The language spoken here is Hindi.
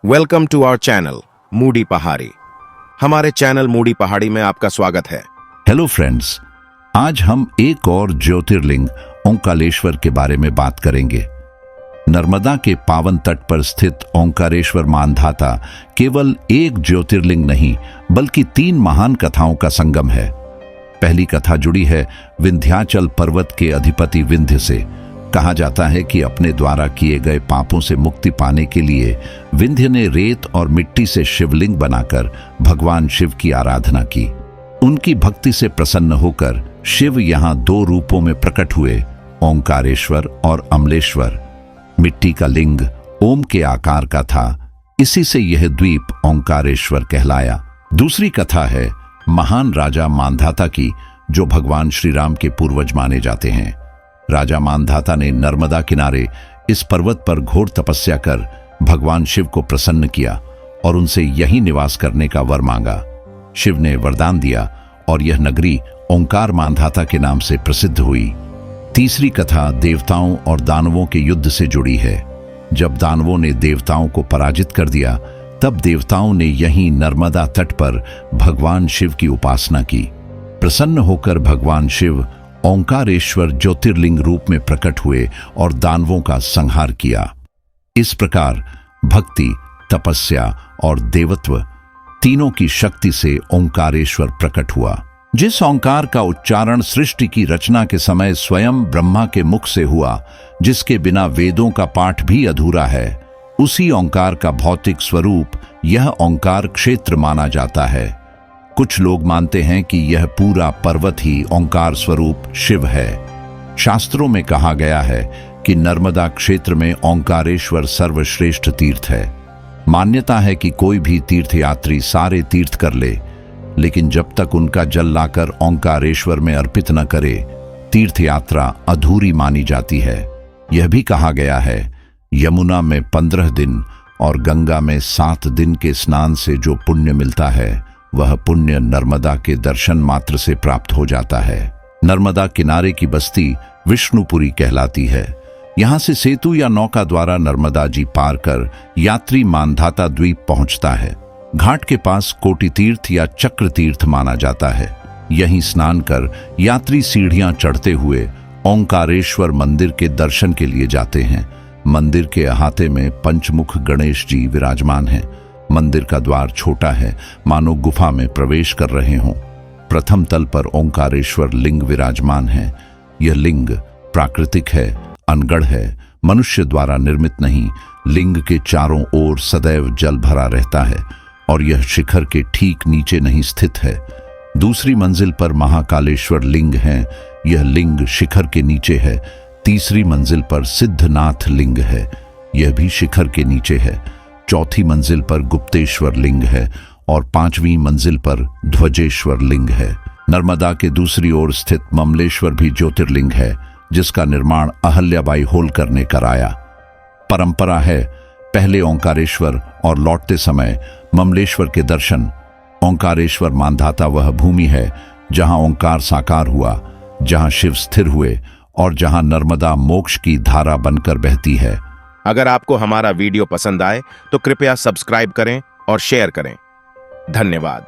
Welcome to our channel Moody Pahadi. हमारे चैनल मूडी पहाड़ी में आपका स्वागत है। हेलो फ्रेंड्स, आज हम एक और ज्योतिर्लिंग ओंकारेश्वर के बारे में बात करेंगे। नर्मदा के पावन तट पर स्थित ओंकारेश्वर मानधाता केवल एक ज्योतिर्लिंग नहीं बल्कि 3 महान कथाओं का संगम है। पहली कथा जुड़ी है विंध्याचल पर्वत के अधिपति विंध्य से। कहा जाता है कि अपने द्वारा किए गए पापों से मुक्ति पाने के लिए विंध्य ने रेत और मिट्टी से शिवलिंग बनाकर भगवान शिव की आराधना की। उनकी भक्ति से प्रसन्न होकर शिव यहाँ 2 रूपों में प्रकट हुए, ओंकारेश्वर और अमलेश्वर। मिट्टी का लिंग ओम के आकार का था, इसी से यह द्वीप ओंकारेश्वर कहलाया। दूसरी कथा है महान राजा मानधाता की, जो भगवान श्री राम के पूर्वज माने जाते हैं। राजा मानधाता ने नर्मदा किनारे इस पर्वत पर घोर तपस्या कर भगवान शिव को प्रसन्न किया और उनसे यहीं निवास करने का वर मांगा। शिव ने वरदान दिया और यह नगरी ओंकार मानधाता के नाम से प्रसिद्ध हुई। तीसरी कथा देवताओं और दानवों के युद्ध से जुड़ी है। जब दानवों ने देवताओं को पराजित कर दिया, तब देवताओं ने यहीं नर्मदा तट पर भगवान शिव की उपासना की। प्रसन्न होकर भगवान शिव ओंकारेश्वर ज्योतिर्लिंग रूप में प्रकट हुए और दानवों का संहार किया। इस प्रकार भक्ति, तपस्या और देवत्व तीनों की शक्ति से ओंकारेश्वर प्रकट हुआ। जिस ओंकार का उच्चारण सृष्टि की रचना के समय स्वयं ब्रह्मा के मुख से हुआ, जिसके बिना वेदों का पाठ भी अधूरा है, उसी ओंकार का भौतिक स्वरूप यह ओंकार क्षेत्र माना जाता है। कुछ लोग मानते हैं कि यह पूरा पर्वत ही ओंकार स्वरूप शिव है। शास्त्रों में कहा गया है कि नर्मदा क्षेत्र में ओंकारेश्वर सर्वश्रेष्ठ तीर्थ है। मान्यता है कि कोई भी तीर्थयात्री सारे तीर्थ कर ले, लेकिन जब तक उनका जल लाकर ओंकारेश्वर में अर्पित न करे, तीर्थ यात्रा अधूरी मानी जाती है। यह भी कहा गया है, यमुना में 15 दिन और गंगा में 7 दिन के स्नान से जो पुण्य मिलता है, वह पुण्य नर्मदा के दर्शन मात्र से प्राप्त हो जाता है। नर्मदा किनारे की बस्ती विष्णुपुरी कहलाती है। यहाँ से सेतु या नौका द्वारा नर्मदा जी पार कर यात्री मानधाता द्वीप पहुँचता है। घाट के पास कोटि तीर्थ या चक्र तीर्थ माना जाता है। यहीं स्नान कर यात्री सीढ़ियां चढ़ते हुए ओंकारेश्वर मंदिर के दर्शन के लिए जाते हैं। मंदिर के अहाते में पंचमुख गणेश जी विराजमान हैं। मंदिर का द्वार छोटा है, मानो गुफा में प्रवेश कर रहे हों। प्रथम तल पर ओंकारेश्वर लिंग विराजमान है। यह लिंग प्राकृतिक है, अनगढ़ है, मनुष्य द्वारा निर्मित नहीं। लिंग के चारों ओर सदैव जल भरा रहता है और यह शिखर के ठीक नीचे नहीं स्थित है। दूसरी मंजिल पर महाकालेश्वर लिंग है। यह लिंग शिखर के नीचे है। तीसरी मंजिल पर सिद्धनाथ लिंग है। यह भी शिखर के नीचे है। चौथी मंजिल पर गुप्तेश्वर लिंग है और 5वीं मंजिल पर ध्वजेश्वर लिंग है। नर्मदा के दूसरी ओर स्थित ममलेश्वर भी ज्योतिर्लिंग है, जिसका निर्माण अहल्याबाई होलकर ने कराया। परंपरा है, पहले ओंकारेश्वर और लौटते समय ममलेश्वर के दर्शन। ओंकारेश्वर मानधाता वह भूमि है जहां ओंकार साकार हुआ, जहां शिव स्थिर हुए और जहां नर्मदा मोक्ष की धारा बनकर बहती है। अगर आपको हमारा वीडियो पसंद आए तो कृपया सब्सक्राइब करें और शेयर करें। धन्यवाद।